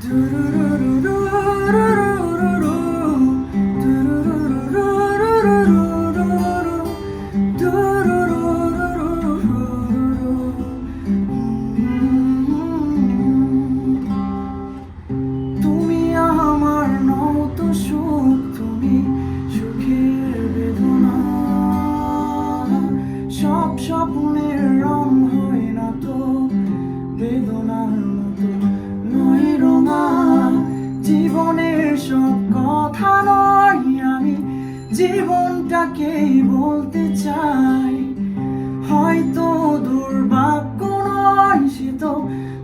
তুমি আমার নত সুখ, তুমি সুখের বেদনা। সব স্বপ্নের রং হয় না তো বেদনার মতো, নয় রঙা। জীবনের সব কথা নয়, আমি জীবনটাকেই বলতে চাই। হয়তো দুর্ভাগ্য নয়, সে তো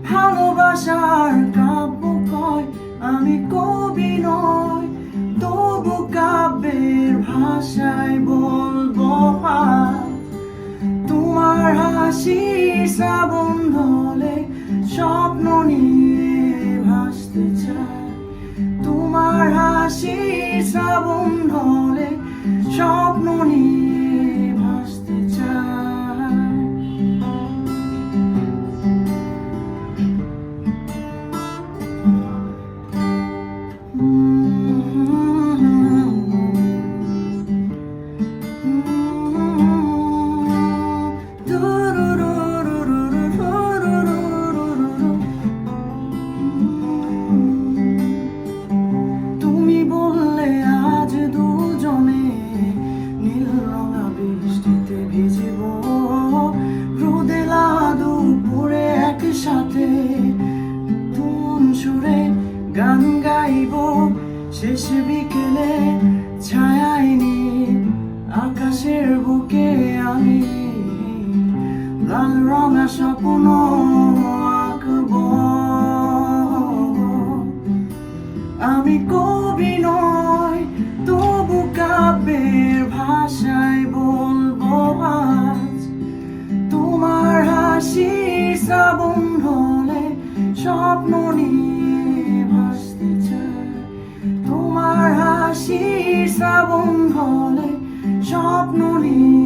ভালোবাসার কাব্য কয়। আমি কবি নয়, তবু কাব্যের ভাষায় বলবো আজ। তোমার হাসির শ্রাবণ ধলে স্বপ্ন নিয়ে ভাসতে চাই। তোমার হাসির শ্রাবণ ধলে স্বপ্ন নিয়ে ভাসতে চাই। তুমি বললে আজ দুজনে নীল রঙা বৃষ্টিতে ভিজিব, রোদেলা দুপুরে একসাথে তুন সুরে গান গাইব। শেষ বিকেলে ছায়ায় নীল আকাশের বুকে আমি লাল রঙা স্বপ্ন আঁকব। আমি কবি নয়, তবু কাব্যের ভাষায় বলবো আজ। তোমার হাসির শ্রাবণ হলে স্বপ্ন নিয়ে ভাসতে চাই। তোমার হাসির শ্রাবণ হলে স্বপ্ন নিয়ে